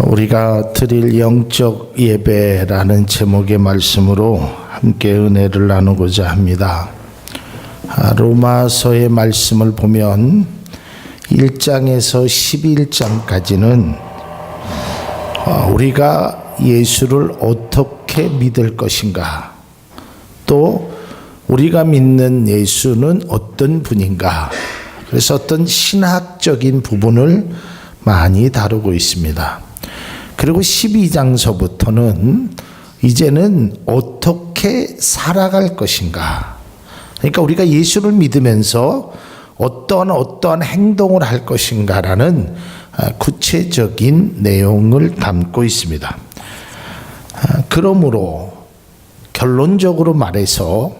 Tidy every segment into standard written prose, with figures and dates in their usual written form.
우리가 드릴 영적 예배라는 제목의 말씀으로 함께 은혜를 나누고자 합니다. 로마서의 말씀을 보면 1장에서 11장까지는 우리가 예수를 어떻게 믿을 것인가, 또 우리가 믿는 예수는 어떤 분인가, 그래서 어떤 신학적인 부분을 많이 다루고 있습니다. 그리고 12장서부터는 이제는 어떻게 살아갈 것인가, 그러니까 우리가 예수를 믿으면서 어떠한 행동을 할 것인가라는 구체적인 내용을 담고 있습니다. 그러므로 결론적으로 말해서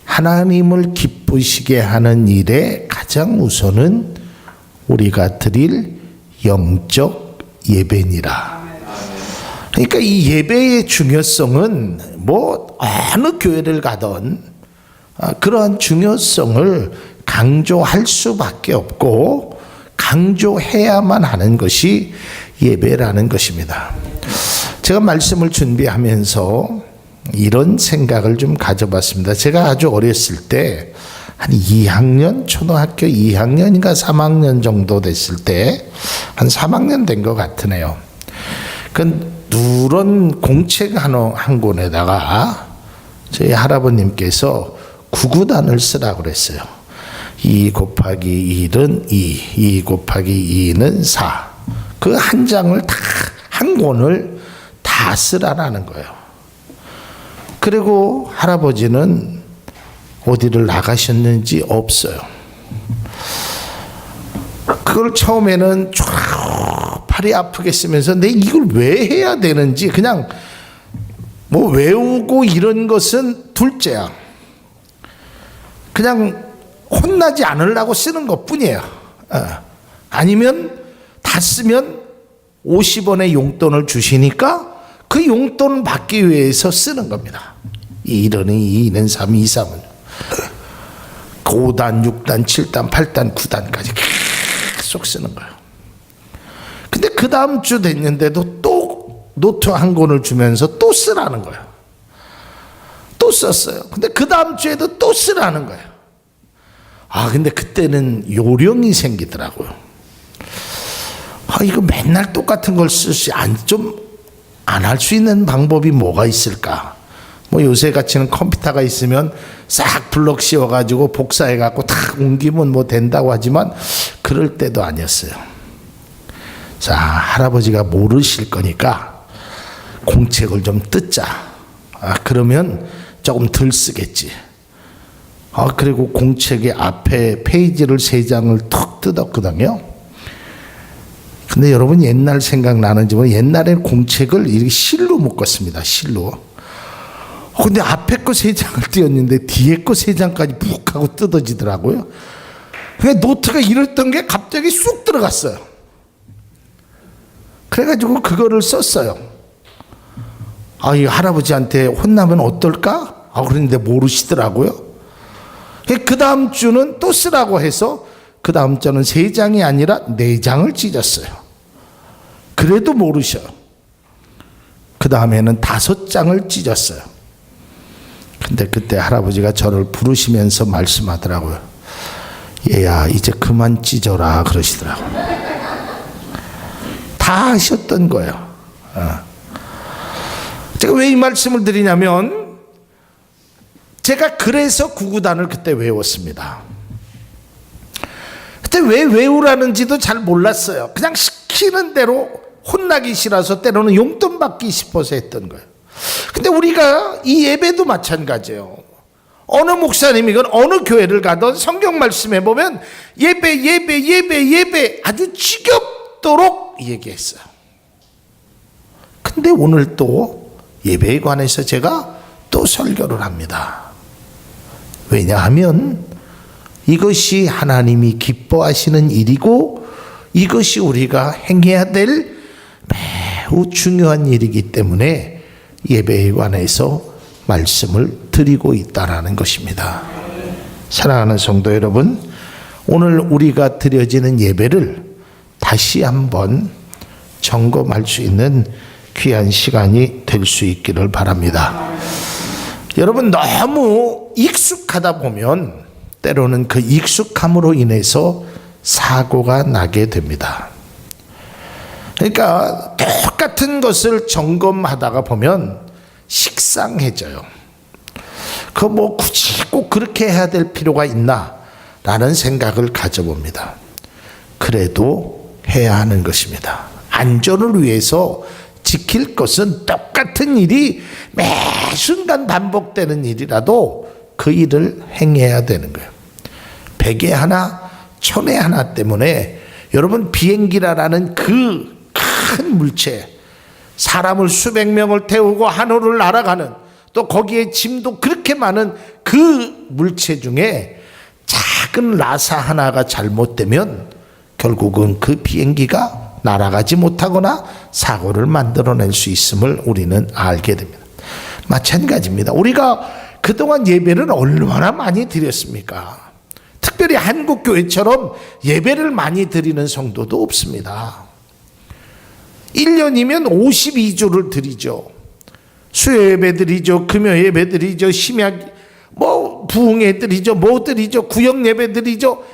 하나님을 기쁘시게 하는 일에 가장 우선은 우리가 드릴 영적 예배니라. 그러니까 이 예배의 중요성은 어느 교회를 가든 그러한 중요성을 강조할 수밖에 없고 강조해야만 하는 것이 예배라는 것입니다. 제가 말씀을 준비하면서 이런 생각을 좀 가져봤습니다. 제가 아주 어렸을 때 한 2학년, 초등학교 2학년인가 3학년 정도 됐을 때, 한 3학년 된 것 같으네요. 그 누런 공책 한 권에다가 저희 할아버님께서 구구단을 쓰라고 그랬어요. 2 곱하기 1은 2 곱하기 2는 4. 그 한 장을 한 권을 다 쓰라라는 거예요. 그리고 할아버지는 어디를 나가셨는지 없어요. 그걸 처음에는 쫙 팔이 아프게 쓰면서 내 이걸 왜 해야 되는지, 그냥 외우고 이런 것은 둘째야. 그냥 혼나지 않으려고 쓰는 것 뿐이에요. 아니면 다 쓰면 50원의 용돈을 주시니까 그 용돈을 받기 위해서 쓰는 겁니다. 1은 2, 2는 3, 2, 3은 5단, 6단, 7단, 8단, 9단까지 계속 쓰는 거예요. 근데 그 다음 주 됐는데도 또 노트 한 권을 주면서 또 쓰라는 거예요. 또 썼어요. 근데 그 다음 주에도 또 쓰라는 거예요. 근데 그때는 요령이 생기더라고요. 이거 맨날 똑같은 걸 쓰지, 좀 안 할 수 있는 방법이 뭐가 있을까? 요새 같이는 컴퓨터가 있으면 싹 블럭 씌워가지고 복사해갖고 탁 옮기면 된다고 하지만 그럴 때도 아니었어요. 자, 할아버지가 모르실 거니까 공책을 좀 뜯자. 그러면 조금 덜 쓰겠지. 그리고 공책의 앞에 페이지를 3장을 턱 뜯었거든요. 근데 여러분 옛날 생각나는지 옛날에는 공책을 이렇게 실로 묶었습니다. 실로. 근데 앞에 거 3장을 띄었는데 뒤에 거 3장까지 푹 하고 뜯어지더라고요. 그러니까 노트가 이랬던 게 갑자기 쑥 들어갔어요. 그래가지고 그거를 썼어요. 이 할아버지한테 혼나면 어떨까? 그런데 모르시더라고요. 그 다음 주는 또 쓰라고 해서 그 다음 주는 3장이 아니라 4장을 찢었어요. 그래도 모르셔. 그 다음에는 5장을 찢었어요. 근데 그때 할아버지가 저를 부르시면서 말씀하더라고요. 얘야, 이제 그만 찢어라 그러시더라고요. 다 하셨던 거예요. 제가 왜 이 말씀을 드리냐면, 제가 그래서 구구단을 그때 외웠습니다. 그때 왜 외우라는지도 잘 몰랐어요. 그냥 시키는 대로 혼나기 싫어서 때로는 용돈 받기 싶어서 했던 거예요. 근데 우리가 이 예배도 마찬가지예요. 어느 목사님이건 어느 교회를 가든 성경 말씀에 보면 예배 아주 지겹도록 얘기했어요. 근데 오늘 또 예배에 관해서 제가 또 설교를 합니다. 왜냐하면 이것이 하나님이 기뻐하시는 일이고 이것이 우리가 행해야 될 매우 중요한 일이기 때문에 예배에 관해서 말씀을 드리고 있다라는 것입니다. 사랑하는 성도 여러분, 오늘 우리가 드려지는 예배를 다시 한번 점검할 수 있는 귀한 시간이 될 수 있기를 바랍니다. 여러분, 너무 익숙하다 보면 때로는 그 익숙함으로 인해서 사고가 나게 됩니다. 그러니까 똑같은 것을 점검하다가 보면 식상해져요. 그 뭐 굳이 꼭 그렇게 해야 될 필요가 있나 라는 생각을 가져봅니다. 그래도 해야 하는 것입니다. 안전을 위해서 지킬 것은 똑같은 일이 매 순간 반복되는 일이라도 그 일을 행해야 되는 거예요. 베개 하나, 천에 하나 때문에 여러분, 비행기라는 그 큰 물체, 사람을 수백 명을 태우고 하늘을 날아가는, 또 거기에 짐도 그렇게 많은 그 물체 중에 작은 라사 하나가 잘못되면 결국은 그 비행기가 날아가지 못하거나 사고를 만들어낼 수 있음을 우리는 알게 됩니다. 마찬가지입니다. 우리가 그동안 예배를 얼마나 많이 드렸습니까? 특별히 한국교회처럼 예배를 많이 드리는 성도도 없습니다. 1년이면 52주를 드리죠. 수요 예배 드리죠. 금요 예배 드리죠. 심야 부흥회 드리죠. 드리죠. 구역 예배 드리죠.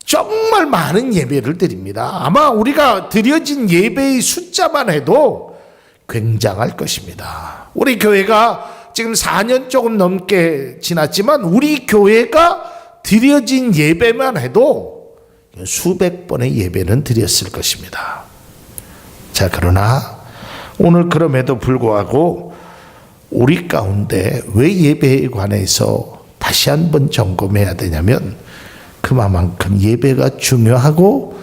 정말 많은 예배를 드립니다. 아마 우리가 드려진 예배의 숫자만 해도 굉장할 것입니다. 우리 교회가 지금 4년 조금 넘게 지났지만 우리 교회가 드려진 예배만 해도 수백 번의 예배는 드렸을 것입니다. 자, 그러나 오늘 그럼에도 불구하고 우리 가운데 왜 예배에 관해서 다시 한번 점검해야 되냐면 그만큼 예배가 중요하고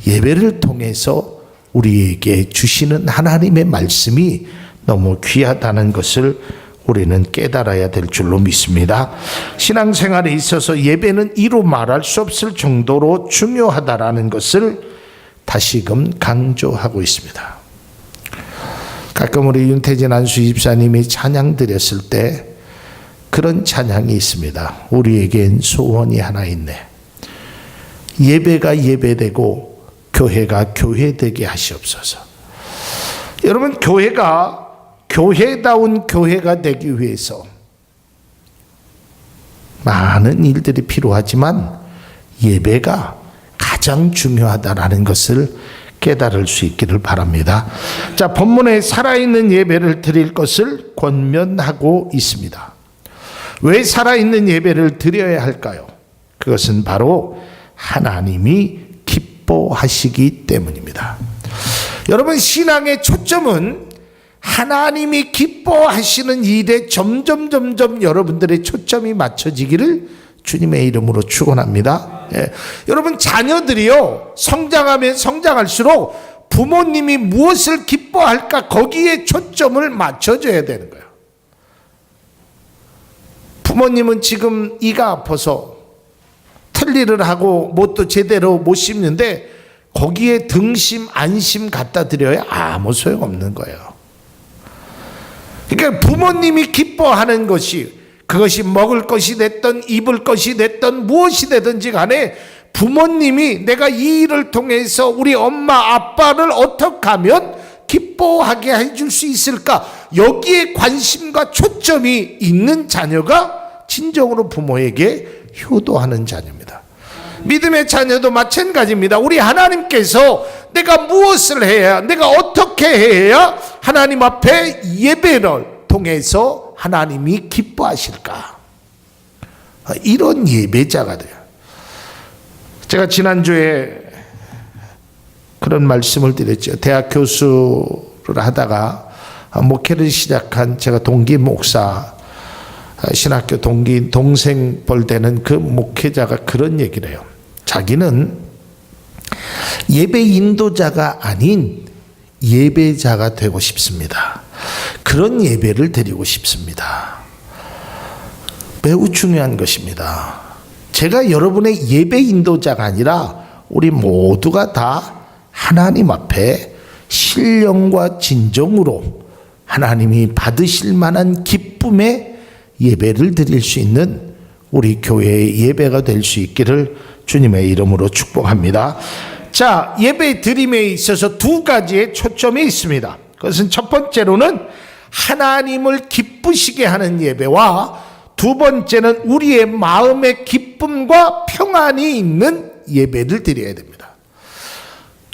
예배를 통해서 우리에게 주시는 하나님의 말씀이 너무 귀하다는 것을 우리는 깨달아야 될 줄로 믿습니다. 신앙생활에 있어서 예배는 이루 말할 수 없을 정도로 중요하다라는 것을 다시금 강조하고 있습니다. 가끔 우리 윤태진 안수 집사님이 찬양 드렸을 때 그런 찬양이 있습니다. 우리에겐 소원이 하나 있네. 예배가 예배되고 교회가 교회되게 하시옵소서. 여러분, 교회가 교회다운 교회가 되기 위해서 많은 일들이 필요하지만 예배가 가장 중요하다라는 것을 깨달을 수 있기를 바랍니다. 자, 본문에 살아있는 예배를 드릴 것을 권면하고 있습니다. 왜 살아있는 예배를 드려야 할까요? 그것은 바로 하나님이 기뻐하시기 때문입니다. 여러분, 신앙의 초점은 하나님이 기뻐하시는 일에 점점 여러분들의 초점이 맞춰지기를 주님의 이름으로 축원합니다. 여러분, 자녀들이요, 성장하면 성장할수록 부모님이 무엇을 기뻐할까 거기에 초점을 맞춰줘야 되는 거예요. 부모님은 지금 이가 아파서 틀니를 하고 뭣도 제대로 못 씹는데 거기에 등심 안심 갖다 드려야 아무 소용없는 거예요. 그러니까 부모님이 기뻐하는 것이, 그것이 먹을 것이 됐든 입을 것이 됐든 무엇이 되든지 간에 부모님이 내가 이 일을 통해서 우리 엄마 아빠를 어떻게 하면 기뻐하게 해줄 수 있을까, 여기에 관심과 초점이 있는 자녀가 진정으로 부모에게 효도하는 자녀입니다. 믿음의 자녀도 마찬가지입니다. 우리 하나님께서 내가 무엇을 해야, 내가 어떻게 해야 하나님 앞에 예배를 통해서 하나님이 기뻐하실까, 이런 예배자가 돼요. 제가 지난주에 그런 말씀을 드렸죠. 대학 교수를 하다가 목회를 시작한 제가 동기 목사, 신학교 동기 동생 벌되는 그 목회자가 그런 얘기를 해요. 자기는 예배 인도자가 아닌 예배자가 되고 싶습니다. 그런 예배를 드리고 싶습니다. 매우 중요한 것입니다. 제가 여러분의 예배 인도자가 아니라 우리 모두가 다 하나님 앞에 신령과 진정으로 하나님이 받으실 만한 기쁨의 예배를 드릴 수 있는 우리 교회의 예배가 될 수 있기를 주님의 이름으로 축복합니다. 자, 예배 드림에 있어서 두 가지의 초점이 있습니다. 그것은 첫 번째로는 하나님을 기쁘시게 하는 예배와 두 번째는 우리의 마음의 기쁨과 평안이 있는 예배를 드려야 됩니다.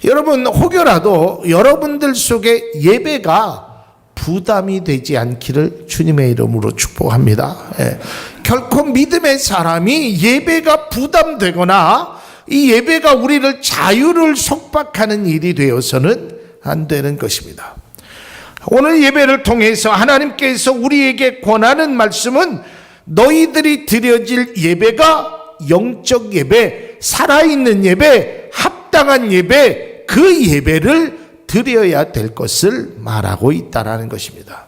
여러분, 혹여라도 여러분들 속에 예배가 부담이 되지 않기를 주님의 이름으로 축복합니다. 결코 믿음의 사람이 예배가 부담되거나 이 예배가 우리를 자유를 속박하는 일이 되어서는 안 되는 것입니다. 오늘 예배를 통해서 하나님께서 우리에게 권하는 말씀은 너희들이 드려질 예배가 영적 예배, 살아있는 예배, 합당한 예배, 그 예배를 드려야 될 것을 말하고 있다라는 것입니다.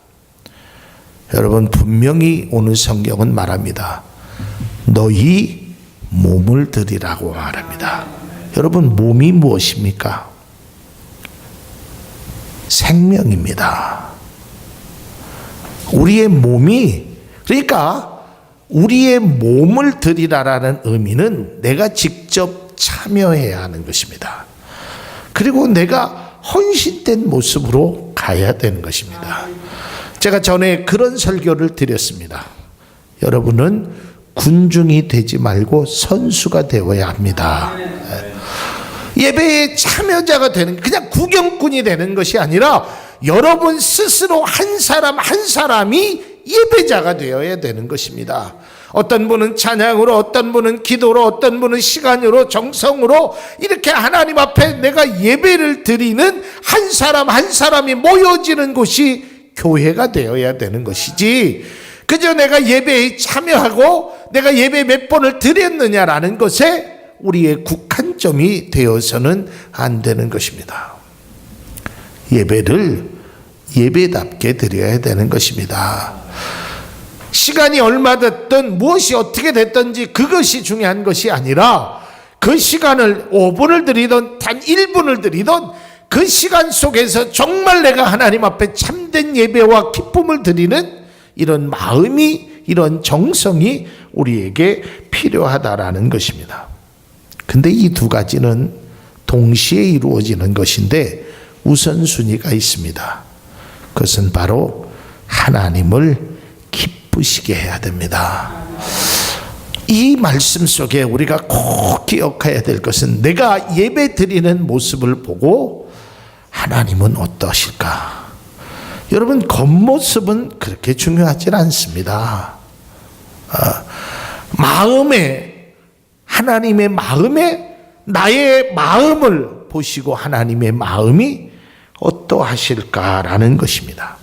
여러분, 분명히 오늘 성경은 말합니다. 너희 몸을 드리라고 말합니다. 여러분, 몸이 무엇입니까? 생명입니다. 우리의 몸이, 그러니까 우리의 몸을 드리라라는 의미는 내가 직접 참여해야 하는 것입니다. 그리고 내가 헌신된 모습으로 가야 되는 것입니다. 제가 전에 그런 설교를 드렸습니다. 여러분은 군중이 되지 말고 선수가 되어야 합니다. 예배의 참여자가 되는, 그냥 구경꾼이 되는 것이 아니라 여러분 스스로 한 사람 한 사람이 예배자가 되어야 되는 것입니다. 어떤 분은 찬양으로, 어떤 분은 기도로, 어떤 분은 시간으로, 정성으로 이렇게 하나님 앞에 내가 예배를 드리는 한 사람 한 사람이 모여지는 곳이 교회가 되어야 되는 것이지, 그저 내가 예배에 참여하고 내가 예배 몇 번을 드렸느냐라는 것에 우리의 국한점이 되어서는 안 되는 것입니다. 예배를 예배답게 드려야 되는 것입니다. 시간이 얼마 됐든 무엇이 어떻게 됐든지 그것이 중요한 것이 아니라 그 시간을 5분을 드리든 단 1분을 드리든 그 시간 속에서 정말 내가 하나님 앞에 참된 예배와 기쁨을 드리는 이런 마음이, 이런 정성이 우리에게 필요하다라는 것입니다. 근데 이 두 가지는 동시에 이루어지는 것인데 우선순위가 있습니다. 그것은 바로 하나님을 기쁘시게 해야 됩니다. 이 말씀 속에 우리가 꼭 기억해야 될 것은 내가 예배 드리는 모습을 보고 하나님은 어떠실까? 여러분, 겉모습은 그렇게 중요하지 않습니다. 마음에, 하나님의 마음에 나의 마음을 보시고 하나님의 마음이 어떠하실까라는 것입니다.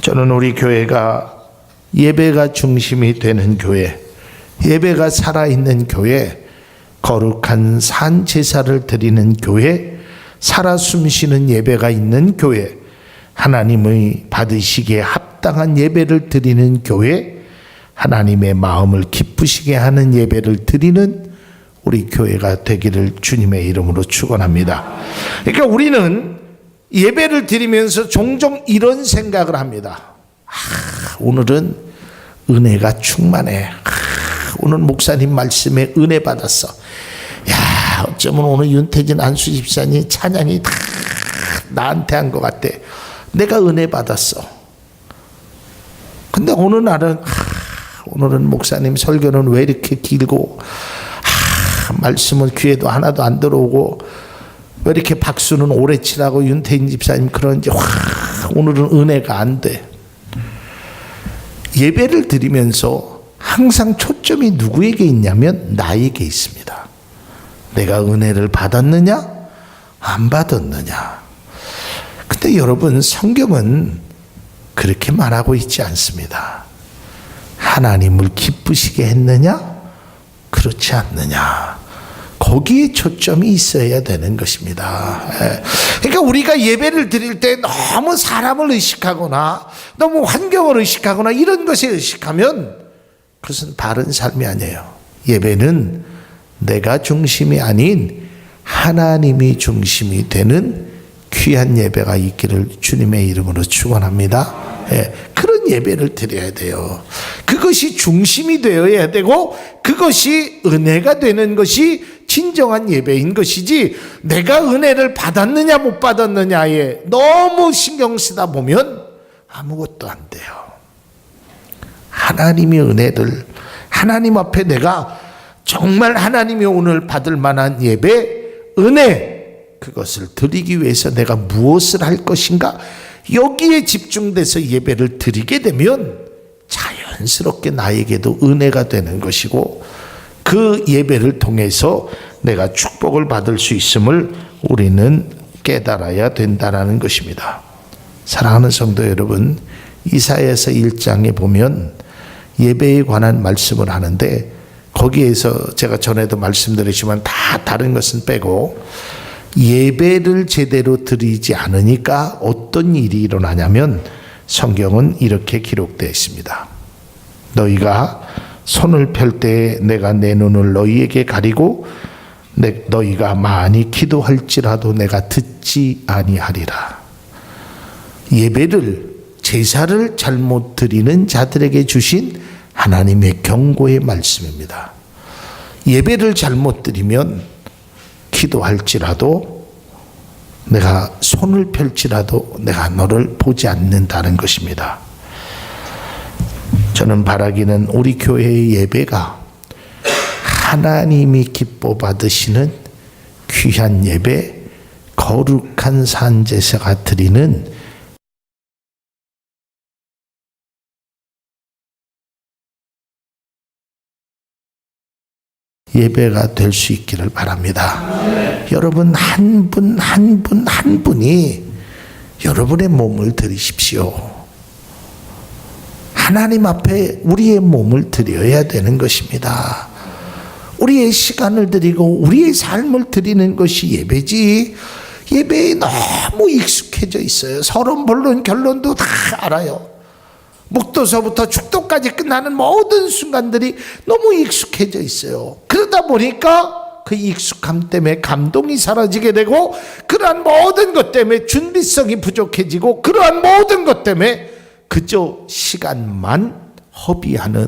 저는 우리 교회가 예배가 중심이 되는 교회, 예배가 살아있는 교회, 거룩한 산 제사를 드리는 교회, 살아 숨쉬는 예배가 있는 교회, 하나님의 받으시기에 합당한 예배를 드리는 교회, 하나님의 마음을 기쁘시게 하는 예배를 드리는 우리 교회가 되기를 주님의 이름으로 축원합니다. 그러니까 우리는 예배를 드리면서 종종 이런 생각을 합니다. 오늘은 은혜가 충만해. 오늘 목사님 말씀에 은혜 받았어. 야, 어쩌면 오늘 윤태진 안수 집사님 찬양이 다 나한테 한 것 같아. 내가 은혜 받았어. 근데 어느 날은 오늘은 목사님 설교는 왜 이렇게 길고 말씀은 귀에도 하나도 안 들어오고 왜 이렇게 박수는 오래 치라고 윤태인 집사님 그런지 오늘은 은혜가 안 돼. 예배를 드리면서 항상 초점이 누구에게 있냐면 나에게 있습니다. 내가 은혜를 받았느냐 안 받았느냐. 근데 여러분, 성경은 그렇게 말하고 있지 않습니다. 하나님을 기쁘시게 했느냐 그렇지 않느냐, 거기에 초점이 있어야 되는 것입니다. 그러니까 우리가 예배를 드릴 때 너무 사람을 의식하거나 너무 환경을 의식하거나 이런 것에 의식하면 그것은 바른 삶이 아니에요. 예배는 내가 중심이 아닌 하나님이 중심이 되는 귀한 예배가 있기를 주님의 이름으로 축원합니다. 그런 예배를 드려야 돼요. 그것이 중심이 되어야 되고 그것이 은혜가 되는 것이 진정한 예배인 것이지, 내가 은혜를 받았느냐 못 받았느냐에 너무 신경 쓰다 보면 아무것도 안 돼요. 하나님의 은혜를, 하나님 앞에 내가 정말 하나님이 오늘 받을 만한 예배, 은혜, 그것을 드리기 위해서 내가 무엇을 할 것인가, 여기에 집중돼서 예배를 드리게 되면 자연스럽게 나에게도 은혜가 되는 것이고, 그 예배를 통해서 내가 축복을 받을 수 있음을 우리는 깨달아야 된다는 것입니다. 사랑하는 성도 여러분, 이사야서 1장에 보면 예배에 관한 말씀을 하는데, 거기에서 제가 전에도 말씀드렸지만 다 다른 것은 빼고 예배를 제대로 드리지 않으니까 어떤 일이 일어나냐면, 성경은 이렇게 기록되어 있습니다. 너희가 손을 펼 때에 내가 내 눈을 너희에게 가리고 너희가 많이 기도할지라도 내가 듣지 아니하리라. 예배를, 제사를 잘못 드리는 자들에게 주신 하나님의 경고의 말씀입니다. 예배를 잘못 드리면 기도할지라도, 내가 손을 펼지라도 내가 너를 보지 않는다는 것입니다. 저는 바라기는 우리 교회의 예배가 하나님이 기뻐 받으시는 귀한 예배, 거룩한 산제사가 드리는 예배가 될 수 있기를 바랍니다. 여러분 한 분 한 분 한 분이 여러분의 몸을 드리십시오. 하나님 앞에 우리의 몸을 드려야 되는 것입니다. 우리의 시간을 드리고 우리의 삶을 드리는 것이 예배지, 예배에 너무 익숙해져 있어요. 서론, 본론, 결론도 다 알아요. 묵도서부터 축도까지 끝나는 모든 순간들이 너무 익숙해져 있어요. 그러다 보니까 그 익숙함 때문에 감동이 사라지게 되고, 그러한 모든 것 때문에 준비성이 부족해지고, 그러한 모든 것 때문에 그저 시간만 허비하는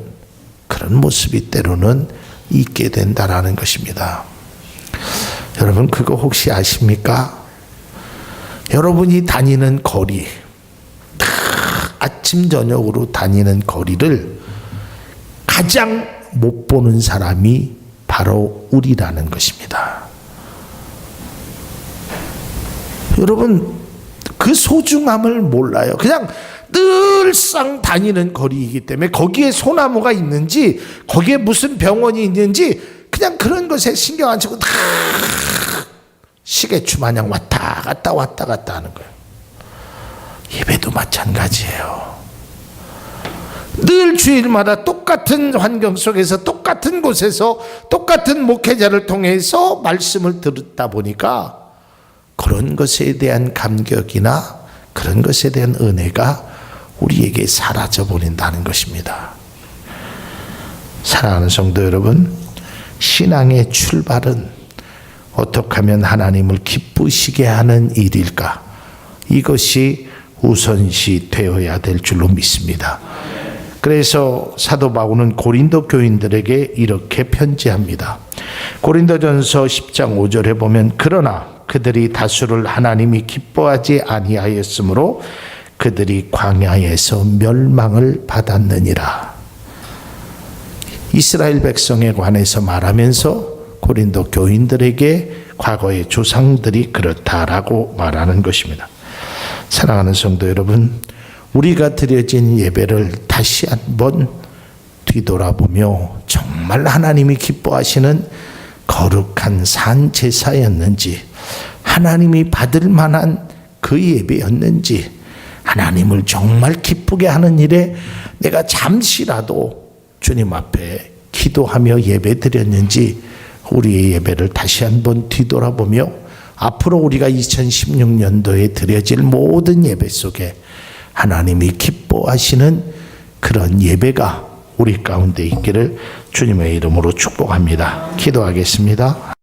그런 모습이 때로는 있게 된다라는 것입니다. 여러분 그거 혹시 아십니까? 여러분이 다니는 거리, 아침 저녁으로 다니는 거리를 가장 못 보는 사람이 바로 우리라는 것입니다. 여러분 그 소중함을 몰라요. 그냥 늘상 다니는 거리이기 때문에 거기에 소나무가 있는지, 거기에 무슨 병원이 있는지 그냥 그런 것에 신경 안 쓰고 다 시계추 마냥 왔다 갔다 왔다 갔다 하는 거예요. 예배도 마찬가지예요. 늘 주일마다 똑같은 환경 속에서 똑같은 곳에서 똑같은 목회자를 통해서 말씀을 듣다 보니까 그런 것에 대한 감격이나 그런 것에 대한 은혜가 우리에게 사라져 버린다는 것입니다. 사랑하는 성도 여러분, 신앙의 출발은 어떻게 하면 하나님을 기쁘시게 하는 일일까? 이것이 우선시 되어야 될 줄로 믿습니다. 그래서 사도 바울은 고린도 교인들에게 이렇게 편지합니다. 고린도전서 10장 5절에 보면, 그러나 그들이 다수를 하나님이 기뻐하지 아니하였으므로 그들이 광야에서 멸망을 받았느니라. 이스라엘 백성에 관해서 말하면서 고린도 교인들에게 과거의 조상들이 그렇다라고 말하는 것입니다. 사랑하는 성도 여러분, 우리가 드려진 예배를 다시 한번 뒤돌아보며 정말 하나님이 기뻐하시는 거룩한 산제사였는지, 하나님이 받을 만한 그 예배였는지, 하나님을 정말 기쁘게 하는 일에 내가 잠시라도 주님 앞에 기도하며 예배 드렸는지, 우리의 예배를 다시 한번 뒤돌아보며 앞으로 우리가 2016년도에 드려질 모든 예배 속에 하나님이 기뻐하시는 그런 예배가 우리 가운데 있기를 주님의 이름으로 축복합니다. 기도하겠습니다.